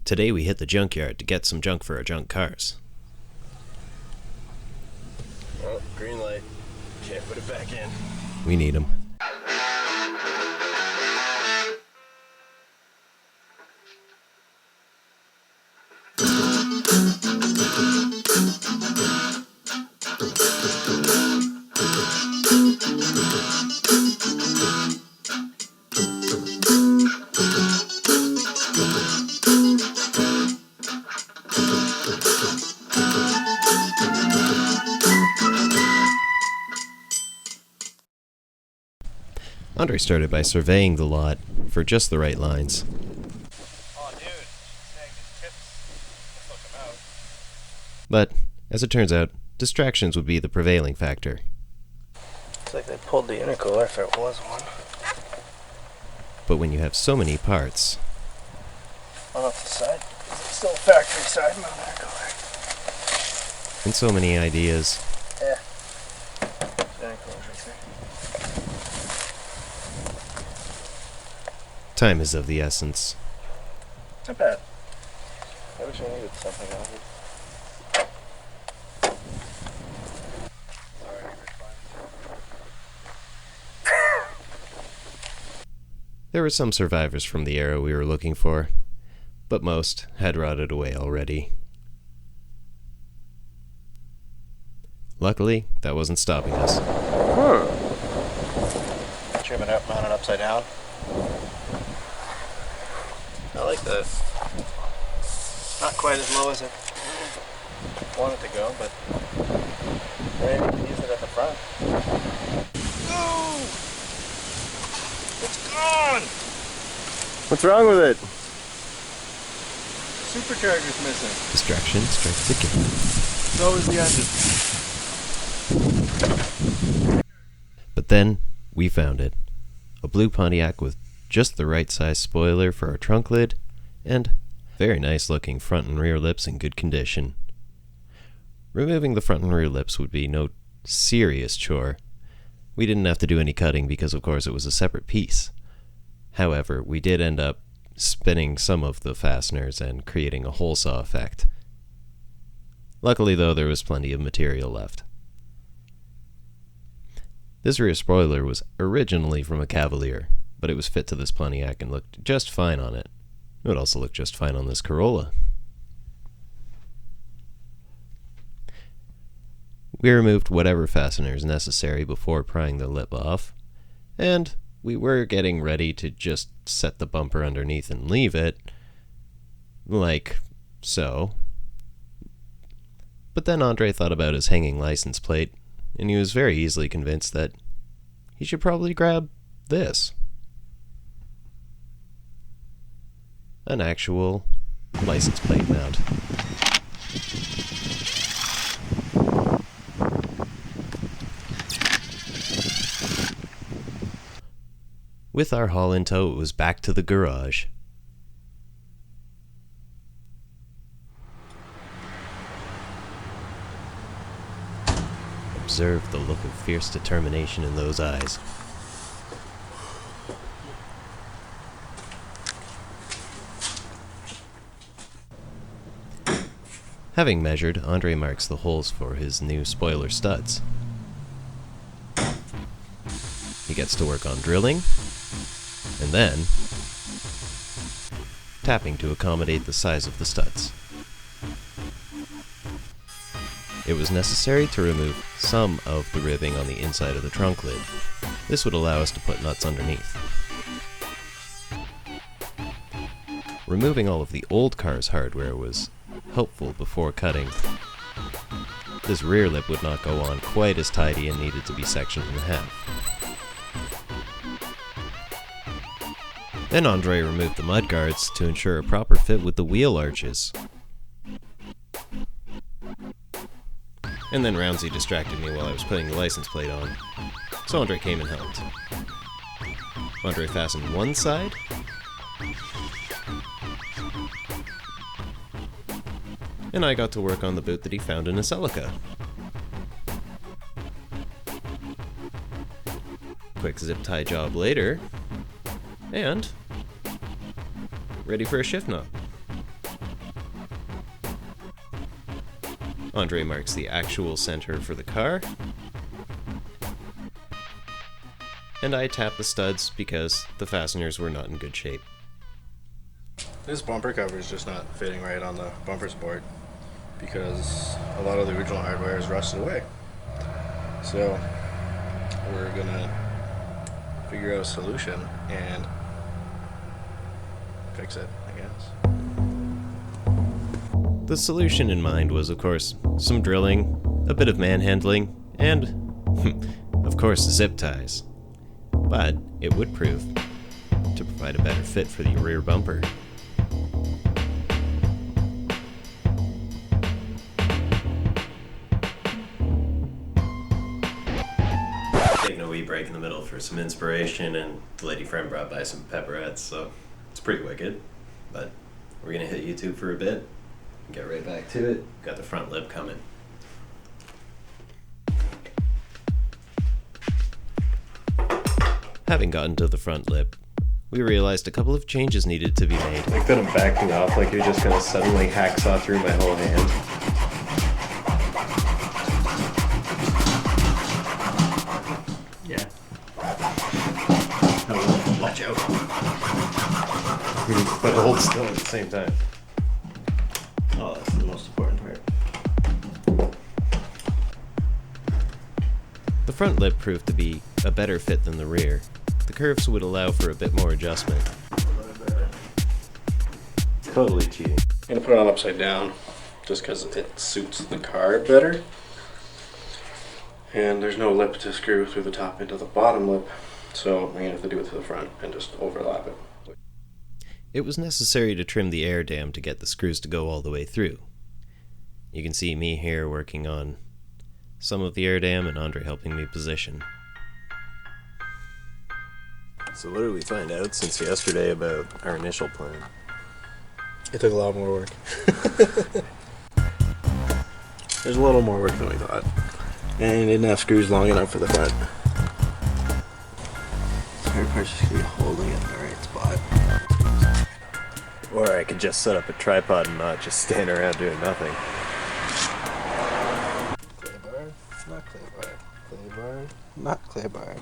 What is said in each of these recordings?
Today we hit the junkyard to get some junk for our junk cars. Oh, green light. Can't put it back in. We need them. Andre started by surveying the lot for just the right lines. Oh, dude. Snagged his tips. Let's look him out. But, as it turns out, distractions would be the prevailing factor. Looks like they pulled the intercooler if it was one. But when you have so many parts, On off the side. Is it still factory side mount intercooler? and so many ideas, Yeah. Intercooler's right there. time is of the essence. Not bad. I wish I needed something out of it. There were some survivors from the Aero we were looking for, but most had rotted away already. Luckily, that wasn't stopping us. Trim it up, mount it upside down. I like this. Not quite as low as I want it to go, but maybe we can use it at the front. No! It's gone! What's wrong with it? Supercharger's missing. Distraction strikes again. So is the engine. But then, we found it. A blue Pontiac with just the right size spoiler for our trunk lid, and very nice looking front and rear lips in good condition. Removing the front and rear lips would be no serious chore. We didn't have to do any cutting because of course it was a separate piece. However, we did end up spinning some of the fasteners and creating a hole saw effect. Luckily though, there was plenty of material left. This rear spoiler was originally from a Cavalier, but it was fit to this Pontiac and looked just fine on it. It would also look just fine on this Corolla. We removed whatever fasteners necessary before prying the lip off, and we were getting ready to just set the bumper underneath and leave it, like so. But then Andre thought about his hanging license plate, and he was very easily convinced that he should probably grab this. An actual license plate mount. With our haul in tow, it was back to the garage. Observe the look of fierce determination in those eyes. Having measured, Andre marks the holes for his new spoiler studs. He gets to work on drilling, and then tapping to accommodate the size of the studs. It was necessary to remove some of the ribbing on the inside of the trunk lid. This would allow us to put nuts underneath. Removing all of the old car's hardware was helpful before cutting. This rear lip would not go on quite as tidy and needed to be sectioned in half. Then Andre removed the mudguards to ensure a proper fit with the wheel arches. And then Roundsy distracted me while I was putting the license plate on, so Andre came and helped. Andre fastened one side, and I got to work on the boot that he found in a Celica. Quick zip tie job later, and ready for a shift knot. Andre marks the actual center for the car. And I tap the studs because the fasteners were not in good shape. This bumper cover is just not fitting right on the bumper support because a lot of the original hardware is rusted away. So we're gonna figure out a solution and fix it, I guess. The solution in mind was, of course, some drilling, a bit of manhandling, and, of course, zip ties. But it would prove to provide a better fit for the rear bumper. Taking a wee break in the middle for some inspiration, and the lady friend brought by some pepperettes, so it's pretty wicked. But we're gonna hit YouTube for a bit and get right back to it. Got the front lip coming. Having gotten to the front lip, we realized a couple of changes needed to be made. Like that I'm backing off, like you're just gonna suddenly hacksaw through my whole hand. Yeah. Watch out. But hold still at the same time. Oh, that's the most important part. The front lip proved to be a better fit than the rear. The curves would allow for a bit more adjustment. Totally cheating. I'm gonna put it on upside down just because it suits the car better. And there's no lip to screw through the top into the bottom lip, so I'm gonna have to do it to the front and just overlap it. It was necessary to trim the air dam to get the screws to go all the way through. You can see me here working on some of the air dam and Andre helping me position. So what did we find out since yesterday about our initial plan? It took a lot more work. There's a little more work than we thought. And it didn't have screws long enough for the front. The hard part's just gonna be holding it in the right spot. Or I could just set up a tripod and not just stand around doing nothing. Clay bar, not clay bar. Clay bar, not clay bar.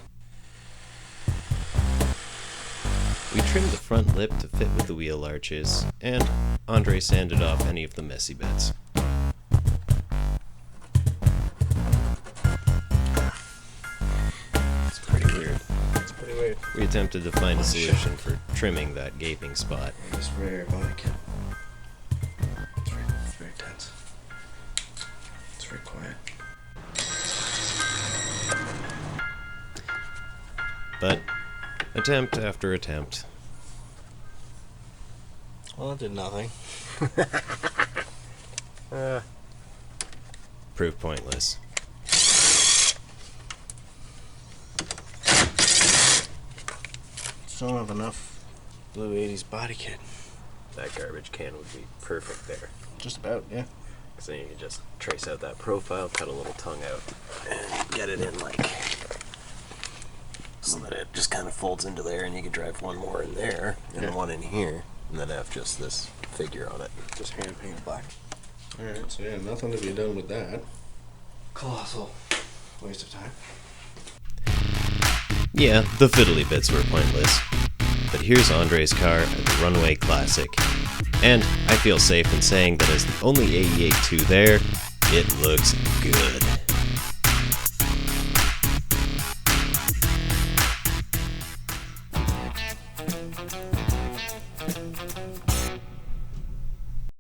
We trimmed the front lip to fit with the wheel arches, and Andre sanded off any of the messy bits. It's pretty weird. It's pretty weird. We attempted to find a solution for trimming that gaping spot. This rear body kit. It's very tense. It's very quiet. But attempt after attempt. Well, it did nothing. Proved pointless. Still don't have enough Blue 80s body kit. That garbage can would be perfect there. Just about, yeah. Because then you can just trace out that profile, cut a little tongue out, and get it in like so that it just kind of folds into there, and you could drive one more in there and one in here, and then have just this figure on it. Just hand painted black. Alright, so yeah, nothing to be done with that. Colossal waste of time. Yeah, the fiddly bits were pointless. But here's Andre's car at the Runway Classic. And I feel safe in saying that as the only AE82 there, it looks good.